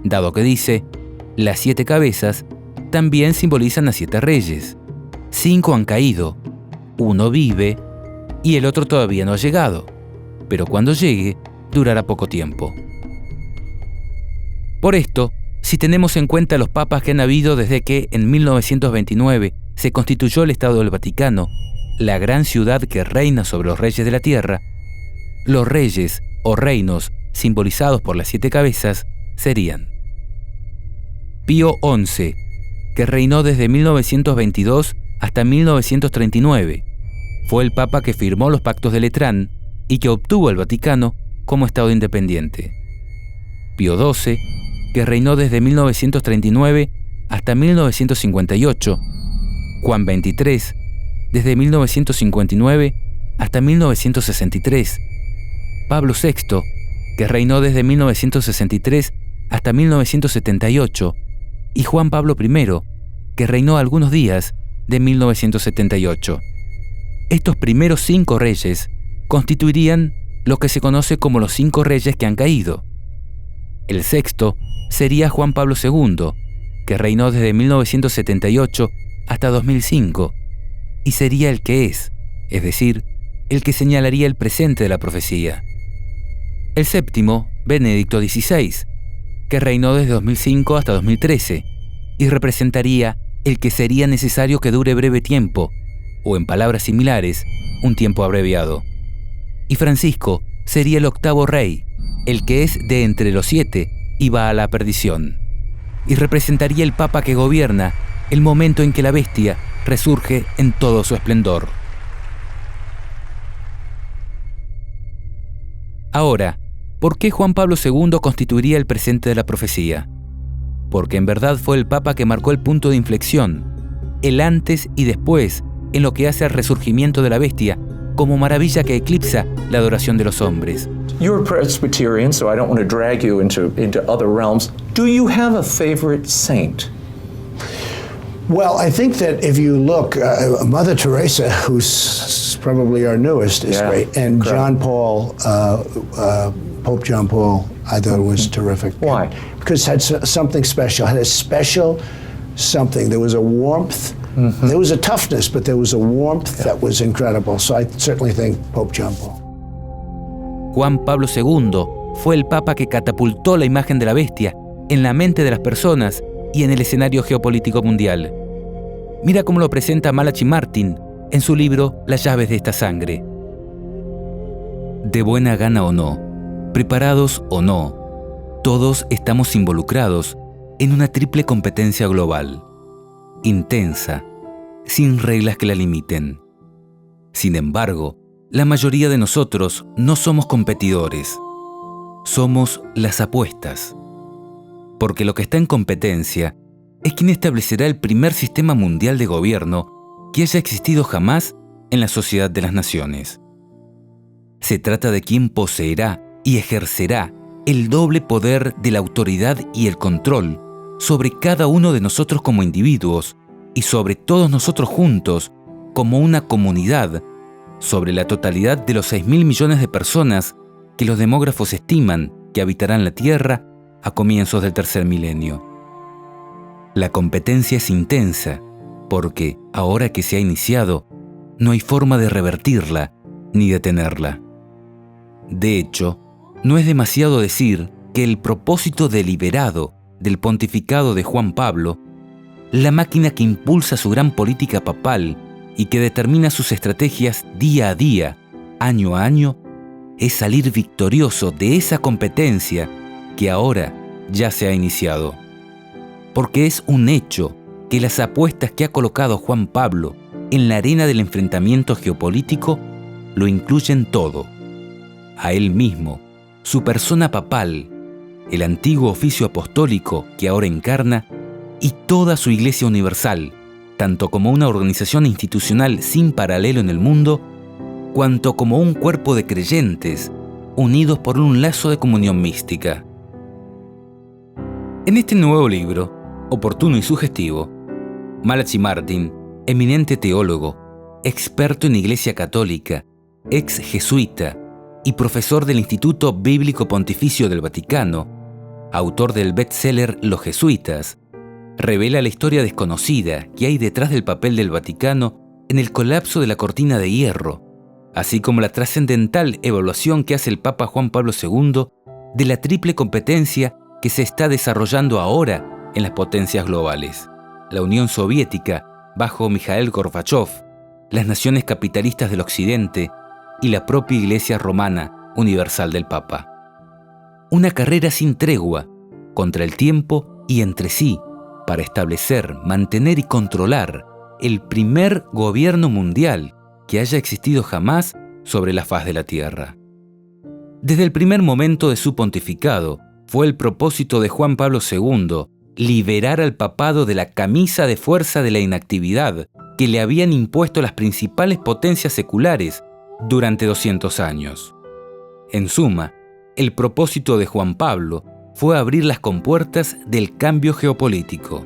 dado que dice, las 7 cabezas también simbolizan a 7 reyes. 5 han caído, 1 vive y el otro todavía no ha llegado, pero cuando llegue, durará poco tiempo. Por esto, si tenemos en cuenta los papas que han habido desde que en 1929 se constituyó el Estado del Vaticano, la gran ciudad que reina sobre los reyes de la tierra, los reyes o reinos simbolizados por las 7 cabezas serían Pío XI, que reinó desde 1922 hasta 1939. Fue el papa que firmó los pactos de Letrán y que obtuvo al Vaticano como Estado independiente. Pío XII, que reinó desde 1939 hasta 1958. Juan XXIII, desde 1959 hasta 1963. Pablo VI, que reinó desde 1963 hasta 1978. Y Juan Pablo I, que reinó algunos días de 1978. Estos primeros 5 reyes constituirían lo que se conoce como los 5 reyes que han caído. El sexto sería Juan Pablo II, que reinó desde 1978 hasta 2005, y sería el que es decir, el que señalaría el presente de la profecía. El séptimo, Benedicto XVI, que reinó desde 2005 hasta 2013, y representaría el que sería necesario que dure breve tiempo, o en palabras similares, un tiempo abreviado. Y Francisco sería el octavo rey, el que es de entre los 7 y va a la perdición, y representaría el papa que gobierna el momento en que la bestia resurge en todo su esplendor. Ahora, ¿por qué Juan Pablo II constituiría el presente de la profecía? Porque en verdad fue el Papa que marcó el punto de inflexión, el antes y después en lo que hace al resurgimiento de la bestia, como maravilla que eclipsa la adoración de los hombres. You're a Presbyterian, so I don't want to drag you into other realms. Do you have a favorite saint? Well, I think that if you look, Mother Teresa, who's probably our newest, is great, and John Paul, Pope John Paul, I thought was terrific. Why? Because it had something special. It had a special something. There was a warmth. There was a toughness, but there was a warmth that was incredible. So I certainly think Pope John Paul. Juan Pablo II fue el papa que catapultó la imagen de la bestia en la mente de las personas y en el escenario geopolítico mundial. Mira cómo lo presenta Malachi Martin en su libro Las llaves de esta sangre. De buena gana o no, preparados o no, todos estamos involucrados en una triple competencia global, intensa, sin reglas que la limiten. Sin embargo, la mayoría de nosotros no somos competidores, somos las apuestas. Porque lo que está en competencia es quien establecerá el primer sistema mundial de gobierno que haya existido jamás en la sociedad de las naciones. Se trata de quien poseerá y ejercerá el doble poder de la autoridad y el control sobre cada uno de nosotros como individuos y sobre todos nosotros juntos como una comunidad, sobre la totalidad de los 6.000 millones de personas que los demógrafos estiman que habitarán la Tierra a comienzos del tercer milenio. La competencia es intensa porque, ahora que se ha iniciado, no hay forma de revertirla ni detenerla. De hecho, no es demasiado decir que el propósito deliberado del pontificado de Juan Pablo, la máquina que impulsa su gran política papal y que determina sus estrategias día a día, año a año, es salir victorioso de esa competencia que ahora ya se ha iniciado. Porque es un hecho que las apuestas que ha colocado Juan Pablo en la arena del enfrentamiento geopolítico lo incluyen todo. A él mismo, su persona papal, el antiguo oficio apostólico que ahora encarna y toda su Iglesia universal, tanto como una organización institucional sin paralelo en el mundo, cuanto como un cuerpo de creyentes unidos por un lazo de comunión mística. En este nuevo libro, oportuno y sugestivo, Malachi Martin, eminente teólogo, experto en Iglesia Católica, ex jesuita y profesor del Instituto Bíblico Pontificio del Vaticano, autor del bestseller Los Jesuitas, revela la historia desconocida que hay detrás del papel del Vaticano en el colapso de la cortina de hierro, así como la trascendental evaluación que hace el Papa Juan Pablo II de la triple competencia que se está desarrollando ahora en las potencias globales: la Unión Soviética, bajo Mikhail Gorbachev, las naciones capitalistas del Occidente y la propia Iglesia Romana Universal del Papa. Una carrera sin tregua, contra el tiempo y entre sí, para establecer, mantener y controlar el primer gobierno mundial que haya existido jamás sobre la faz de la Tierra. Desde el primer momento de su pontificado, fue el propósito de Juan Pablo II liberar al papado de la camisa de fuerza de la inactividad que le habían impuesto las principales potencias seculares durante 200 años. En suma, el propósito de Juan Pablo fue abrir las compuertas del cambio geopolítico.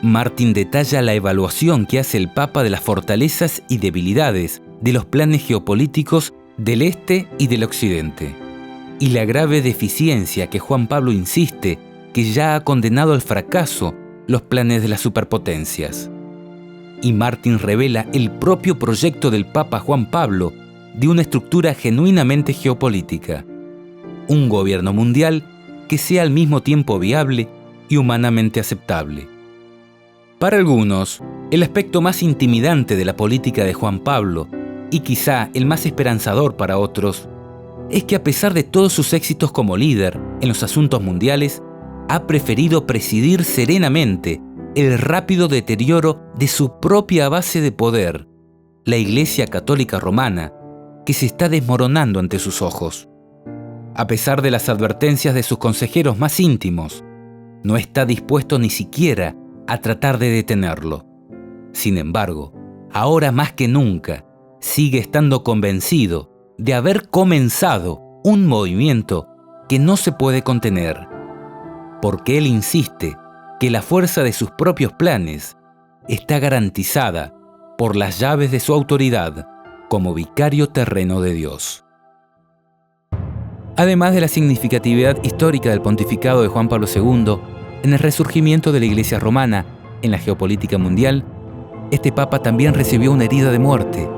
Martin detalla la evaluación que hace el Papa de las fortalezas y debilidades de los planes geopolíticos del Este y del Occidente, y la grave deficiencia que Juan Pablo insiste que ya ha condenado al fracaso los planes de las superpotencias. Y Martin revela el propio proyecto del Papa Juan Pablo de una estructura genuinamente geopolítica, un gobierno mundial que sea al mismo tiempo viable y humanamente aceptable. Para algunos, el aspecto más intimidante de la política de Juan Pablo, y quizá el más esperanzador para otros, es que a pesar de todos sus éxitos como líder en los asuntos mundiales, ha preferido presidir serenamente el rápido deterioro de su propia base de poder, la Iglesia Católica Romana, que se está desmoronando ante sus ojos. A pesar de las advertencias de sus consejeros más íntimos, no está dispuesto ni siquiera a tratar de detenerlo. Sin embargo, ahora más que nunca, sigue estando convencido de haber comenzado un movimiento que no se puede contener, porque él insiste que la fuerza de sus propios planes está garantizada por las llaves de su autoridad como vicario terreno de Dios. Además de la significatividad histórica del pontificado de Juan Pablo II en el resurgimiento de la Iglesia romana en la geopolítica mundial, este Papa también recibió una herida de muerte,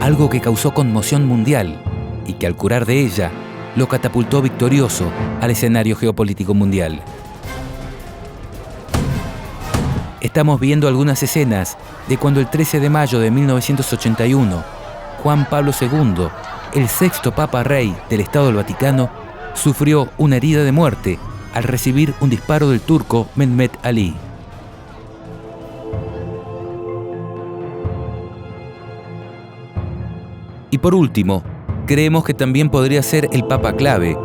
algo que causó conmoción mundial y que al curar de ella lo catapultó victorioso al escenario geopolítico mundial. Estamos viendo algunas escenas de cuando el 13 de mayo de 1981, Juan Pablo II, el sexto Papa Rey del Estado del Vaticano, sufrió una herida de muerte al recibir un disparo del turco Mehmet Ali. Y por último, creemos que también podría ser el Papa clave,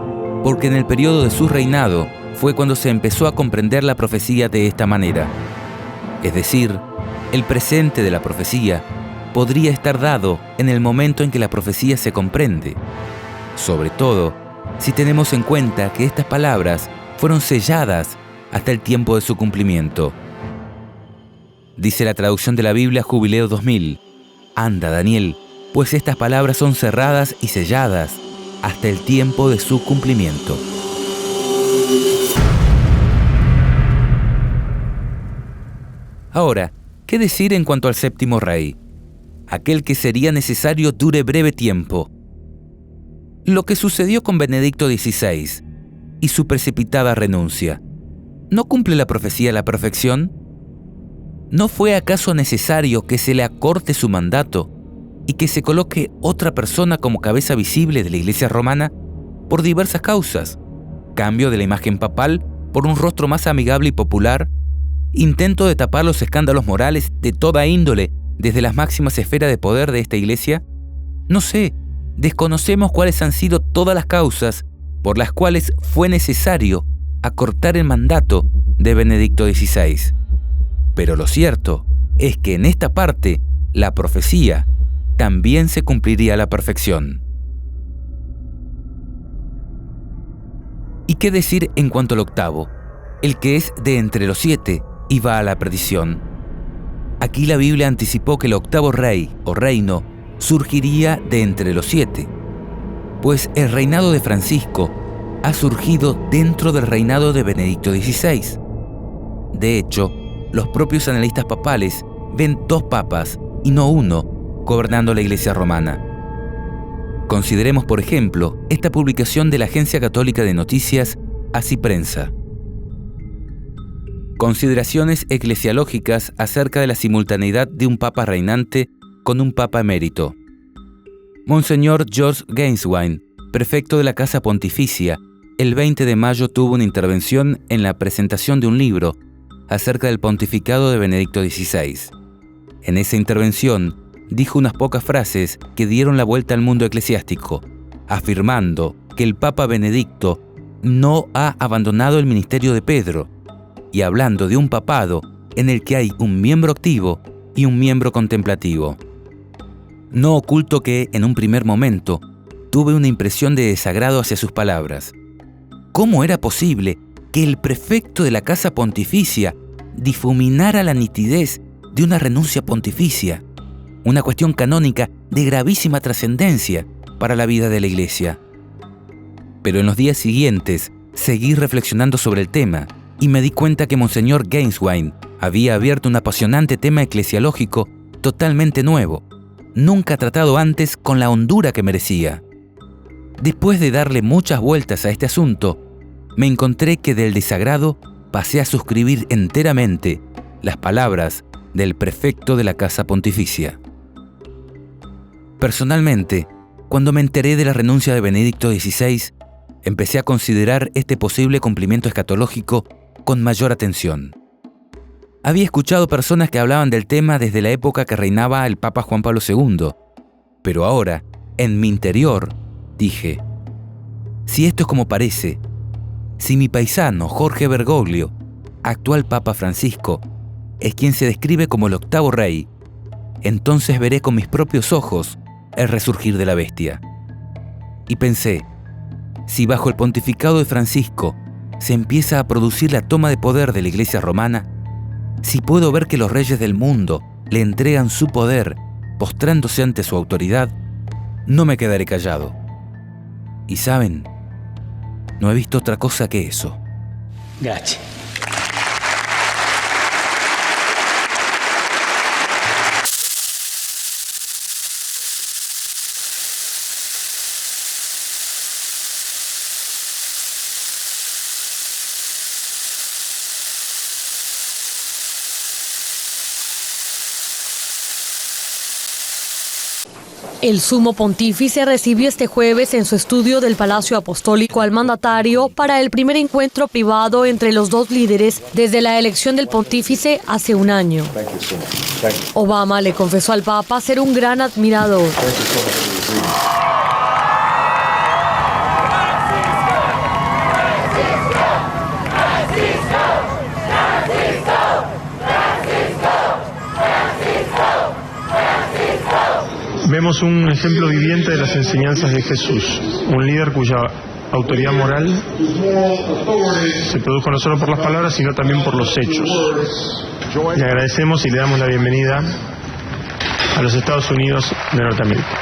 porque en el periodo de su reinado fue cuando se empezó a comprender la profecía de esta manera. Es decir, el presente de la profecía podría estar dado en el momento en que la profecía se comprende, sobre todo si tenemos en cuenta que estas palabras fueron selladas hasta el tiempo de su cumplimiento. Dice la traducción de la Biblia Jubileo 2000, «Anda, Daniel, pues estas palabras son cerradas y selladas hasta el tiempo de su cumplimiento». Ahora, ¿qué decir en cuanto al séptimo rey? Aquel que sería necesario dure breve tiempo. Lo que sucedió con Benedicto XVI y su precipitada renuncia, ¿no cumple la profecía a la perfección? ¿No fue acaso necesario que se le acorte su mandato y que se coloque otra persona como cabeza visible de la Iglesia romana por diversas causas? Cambio de la imagen papal por un rostro más amigable y popular, intento de tapar los escándalos morales de toda índole desde las máximas esferas de poder de esta Iglesia. No sé, desconocemos cuáles han sido todas las causas por las cuales fue necesario acortar el mandato de Benedicto XVI. Pero lo cierto es que en esta parte, la profecía también se cumpliría a la perfección. ¿Y qué decir en cuanto al octavo, el que es de entre los 7 y va a la perdición? Aquí la Biblia anticipó que el octavo rey o reino surgiría de entre los 7, pues el reinado de Francisco ha surgido dentro del reinado de Benedicto XVI. De hecho, los propios analistas papales ven 2 papas y no 1 gobernando la Iglesia romana. Consideremos, por ejemplo, esta publicación de la Agencia Católica de Noticias Así Prensa. Consideraciones eclesiológicas acerca de la simultaneidad de un papa reinante con un papa emérito. Monseñor George Gainswine, prefecto de la Casa Pontificia, el 20 de mayo tuvo una intervención en la presentación de un libro acerca del pontificado de Benedicto XVI. En esa intervención, dijo unas pocas frases que dieron la vuelta al mundo eclesiástico, afirmando que el Papa Benedicto no ha abandonado el ministerio de Pedro, y hablando de un papado en el que hay un miembro activo y un miembro contemplativo. No oculto que, en un primer momento, tuve una impresión de desagrado hacia sus palabras. ¿Cómo era posible que el prefecto de la Casa Pontificia difuminara la nitidez de una renuncia pontificia, una cuestión canónica de gravísima trascendencia para la vida de la Iglesia? Pero en los días siguientes seguí reflexionando sobre el tema y me di cuenta que Monseñor Gainswine había abierto un apasionante tema eclesiológico totalmente nuevo, nunca tratado antes con la hondura que merecía. Después de darle muchas vueltas a este asunto, me encontré que del desagrado pasé a suscribir enteramente las palabras del prefecto de la Casa Pontificia. Personalmente, cuando me enteré de la renuncia de Benedicto XVI, empecé a considerar este posible cumplimiento escatológico con mayor atención. Había escuchado personas que hablaban del tema desde la época que reinaba el Papa Juan Pablo II, pero ahora, en mi interior, dije, si esto es como parece, si mi paisano Jorge Bergoglio, actual Papa Francisco, es quien se describe como el octavo rey, entonces veré con mis propios ojos el resurgir de la bestia. Y pensé, si bajo el pontificado de Francisco se empieza a producir la toma de poder de la Iglesia romana, si puedo ver que los reyes del mundo le entregan su poder postrándose ante su autoridad, no me quedaré callado. Y saben, no he visto otra cosa que eso. Grazie. El sumo pontífice recibió este jueves en su estudio del Palacio Apostólico al mandatario para el primer encuentro privado entre los 2 líderes desde la elección del pontífice hace un año. Obama le confesó al Papa ser un gran admirador. Vemos un ejemplo viviente de las enseñanzas de Jesús, un líder cuya autoridad moral se produjo no solo por las palabras, sino también por los hechos. Le agradecemos y le damos la bienvenida a los Estados Unidos de Norteamérica.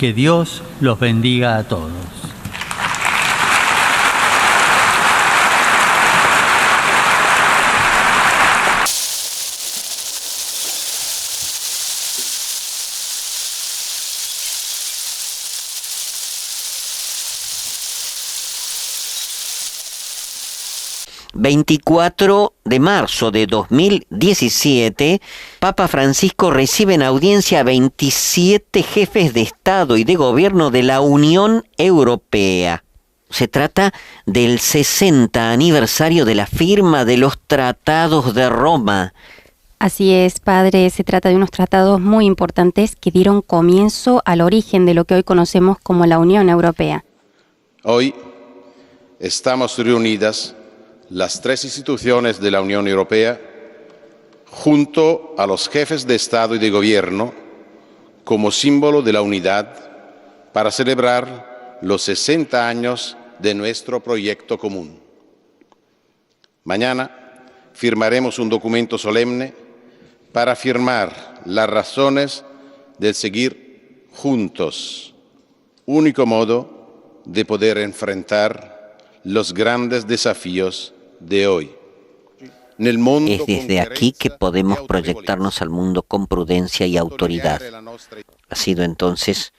Que Dios los bendiga a todos. ...24 de marzo de 2017... Papa Francisco recibe en audiencia a 27 jefes de Estado y de Gobierno de la Unión Europea. Se trata del 60 aniversario de la firma de los Tratados de Roma. Así es, padre, se trata de unos tratados muy importantes que dieron comienzo al origen de lo que hoy conocemos como la Unión Europea. Hoy estamos reunidas las tres instituciones de la Unión Europea, junto a los jefes de Estado y de Gobierno, como símbolo de la unidad, para celebrar los 60 años de nuestro proyecto común. Mañana firmaremos un documento solemne para afirmar las razones de seguir juntos, único modo de poder enfrentar los grandes desafíos de hoy. Es desde aquí que podemos proyectarnos al mundo con prudencia y autoridad. Ha sido entonces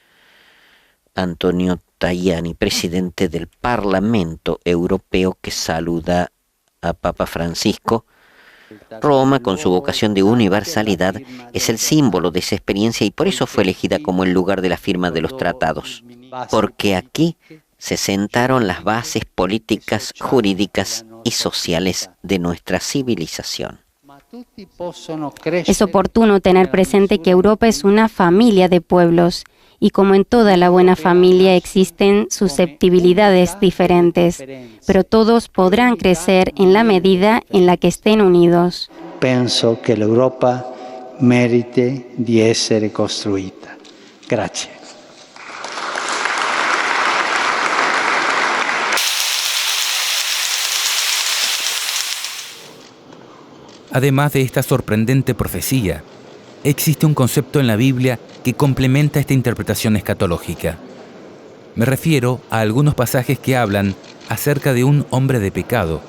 Antonio Tajani, presidente del Parlamento Europeo, que saluda a Papa Francisco. Roma, con su vocación de universalidad, es el símbolo de esa experiencia y por eso fue elegida como el lugar de la firma de los tratados. Porque aquí se sentaron las bases políticas, jurídicas y sociales de nuestra civilización. Es oportuno tener presente que Europa es una familia de pueblos y como en toda la buena familia existen susceptibilidades diferentes, pero todos podrán crecer en la medida en la que estén unidos. Penso che l'Europa merite di essere costruita. Grazie. Además de esta sorprendente profecía, existe un concepto en la Biblia que complementa esta interpretación escatológica. Me refiero a algunos pasajes que hablan acerca de un hombre de pecado,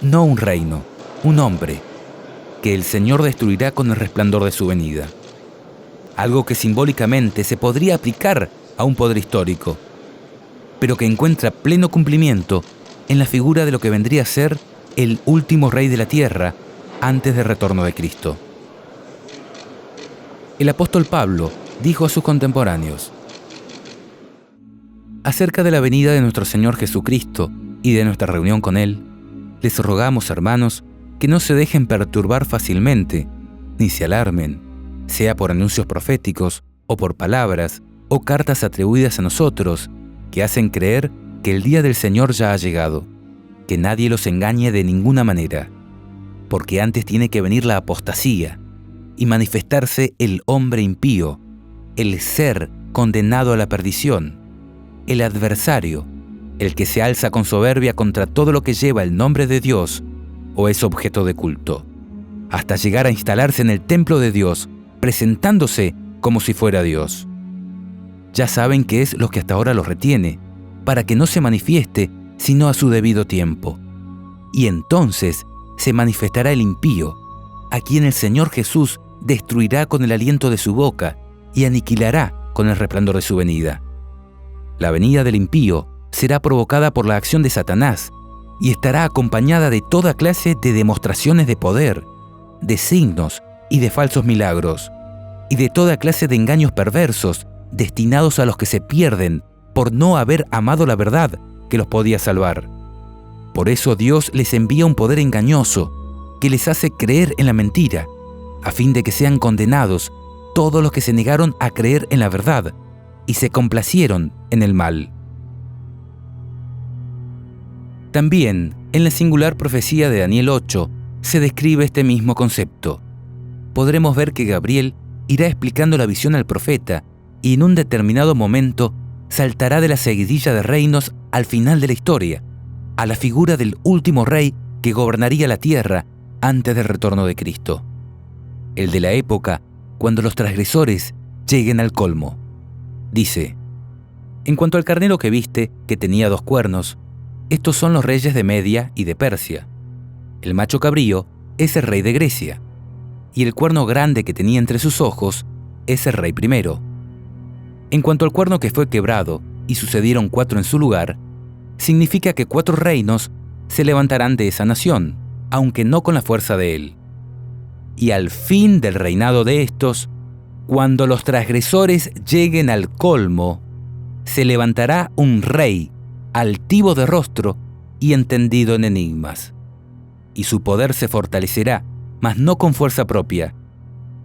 no un reino, un hombre, que el Señor destruirá con el resplandor de su venida. Algo que simbólicamente se podría aplicar a un poder histórico, pero que encuentra pleno cumplimiento en la figura de lo que vendría a ser el último rey de la tierra antes del retorno de Cristo. El apóstol Pablo dijo a sus contemporáneos: acerca de la venida de nuestro Señor Jesucristo y de nuestra reunión con Él, les rogamos, hermanos, que no se dejen perturbar fácilmente, ni se alarmen, sea por anuncios proféticos, o por palabras, o cartas atribuidas a nosotros, que hacen creer que el día del Señor ya ha llegado, que nadie los engañe de ninguna manera, porque antes tiene que venir la apostasía y manifestarse el hombre impío, el ser condenado a la perdición, el adversario, el que se alza con soberbia contra todo lo que lleva el nombre de Dios o es objeto de culto, hasta llegar a instalarse en el templo de Dios, presentándose como si fuera Dios. Ya saben qué es lo que hasta ahora los retiene, para que no se manifieste sino a su debido tiempo. Y entonces se manifestará el impío, a quien el Señor Jesús destruirá con el aliento de su boca y aniquilará con el resplandor de su venida. La venida del impío será provocada por la acción de Satanás y estará acompañada de toda clase de demostraciones de poder, de signos y de falsos milagros, y de toda clase de engaños perversos destinados a los que se pierden por no haber amado la verdad que los podía salvar. Por eso Dios les envía un poder engañoso que les hace creer en la mentira, a fin de que sean condenados todos los que se negaron a creer en la verdad y se complacieron en el mal. También, en la singular profecía de Daniel 8, se describe este mismo concepto. Podremos ver que Gabriel irá explicando la visión al profeta y en un determinado momento saltará de la seguidilla de reinos al final de la historia, a la figura del último rey que gobernaría la tierra antes del retorno de Cristo. El de la época cuando los transgresores lleguen al colmo. Dice: En cuanto al carnero que viste, que tenía 2 cuernos, estos son los reyes de Media y de Persia. El macho cabrío es el rey de Grecia, y el cuerno grande que tenía entre sus ojos es el rey primero. En cuanto al cuerno que fue quebrado y sucedieron 4 en su lugar, significa que 4 reinos se levantarán de esa nación, aunque no con la fuerza de él. Y al fin del reinado de estos, cuando los transgresores lleguen al colmo, se levantará un rey, altivo de rostro y entendido en enigmas. Y su poder se fortalecerá, mas no con fuerza propia,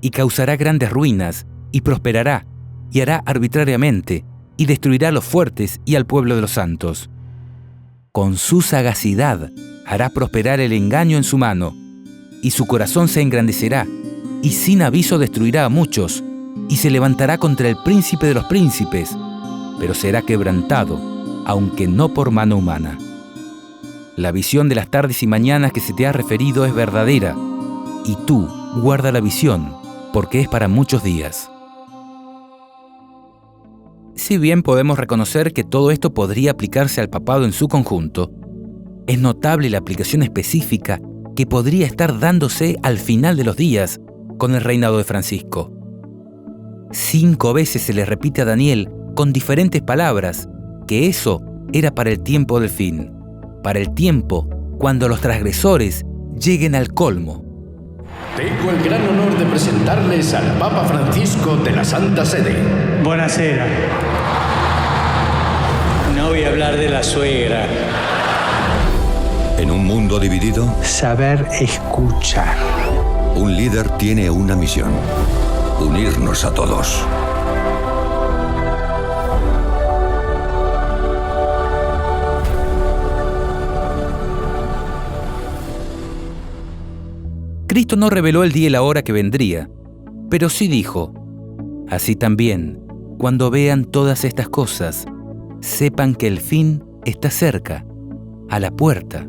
y causará grandes ruinas, y prosperará, y hará arbitrariamente, y destruirá a los fuertes y al pueblo de los santos. Con su sagacidad hará prosperar el engaño en su mano, y su corazón se engrandecerá, y sin aviso destruirá a muchos, y se levantará contra el príncipe de los príncipes, pero será quebrantado, aunque no por mano humana. La visión de las tardes y mañanas que se te ha referido es verdadera, y tú guarda la visión, porque es para muchos días. Si bien podemos reconocer que todo esto podría aplicarse al papado en su conjunto, es notable la aplicación específica que podría estar dándose al final de los días con el reinado de Francisco. 5 veces se le repite a Daniel con diferentes palabras que eso era para el tiempo del fin, para el tiempo cuando los transgresores lleguen al colmo. Tengo el gran honor de presentarles al Papa Francisco de la Santa Sede. Buonasera. No voy a hablar de la suegra. En un mundo dividido, saber escuchar. Un líder tiene una misión: unirnos a todos. Cristo no reveló el día y la hora que vendría, pero sí dijo: así también, cuando vean todas estas cosas, sepan que el fin está cerca, a la puerta.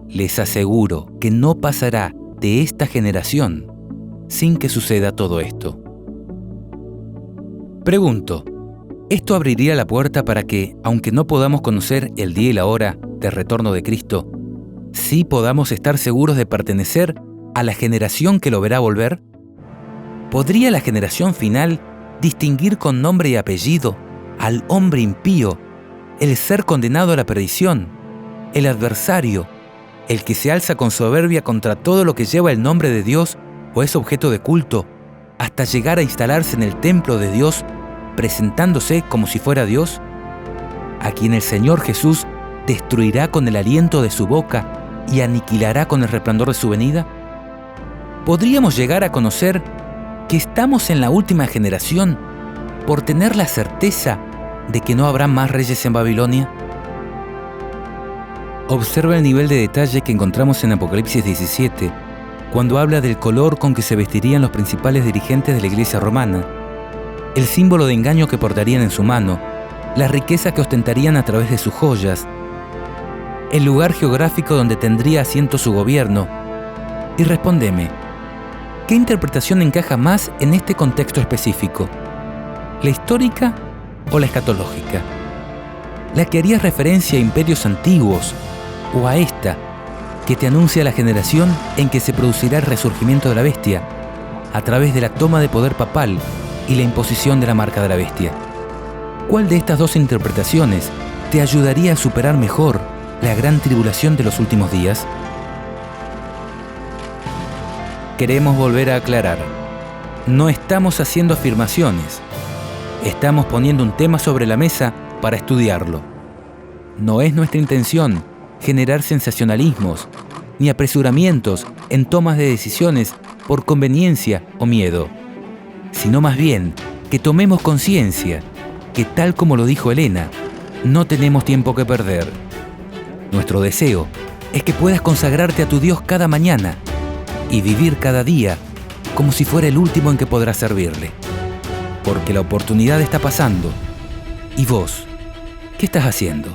Les aseguro que no pasará de esta generación sin que suceda todo esto. Pregunto, ¿esto abriría la puerta para que, aunque no podamos conocer el día y la hora del retorno de Cristo, sí podamos estar seguros de pertenecer a la generación que lo verá volver? ¿Podría la generación final distinguir con nombre y apellido al hombre impío, el ser condenado a la perdición, el adversario, el que se alza con soberbia contra todo lo que lleva el nombre de Dios o es objeto de culto, hasta llegar a instalarse en el templo de Dios, presentándose como si fuera Dios? A quien el Señor Jesús destruirá con el aliento de su boca y aniquilará con el resplandor de su venida. ¿Podríamos llegar a conocer que estamos en la última generación por tener la certeza de que no habrá más reyes en Babilonia? Observa el nivel de detalle que encontramos en Apocalipsis 17, cuando habla del color con que se vestirían los principales dirigentes de la iglesia romana, el símbolo de engaño que portarían en su mano, la riqueza que ostentarían a través de sus joyas, el lugar geográfico donde tendría asiento su gobierno. Y respóndeme, ¿qué interpretación encaja más en este contexto específico? ¿La histórica o la escatológica? ¿La que haría referencia a imperios antiguos o a esta que te anuncia la generación en que se producirá el resurgimiento de la bestia a través de la toma de poder papal y la imposición de la marca de la bestia? ¿Cuál de estas 2 interpretaciones te ayudaría a superar mejor la gran tribulación de los últimos días? Queremos volver a aclarar, no estamos haciendo afirmaciones, estamos poniendo un tema sobre la mesa para estudiarlo. No es nuestra intención generar sensacionalismos ni apresuramientos en tomas de decisiones por conveniencia o miedo, sino más bien que tomemos conciencia que, tal como lo dijo Elena, no tenemos tiempo que perder. Nuestro deseo es que puedas consagrarte a tu Dios cada mañana y vivir cada día como si fuera el último en que podrás servirle. Porque la oportunidad está pasando. ¿Y vos? ¿Qué estás haciendo?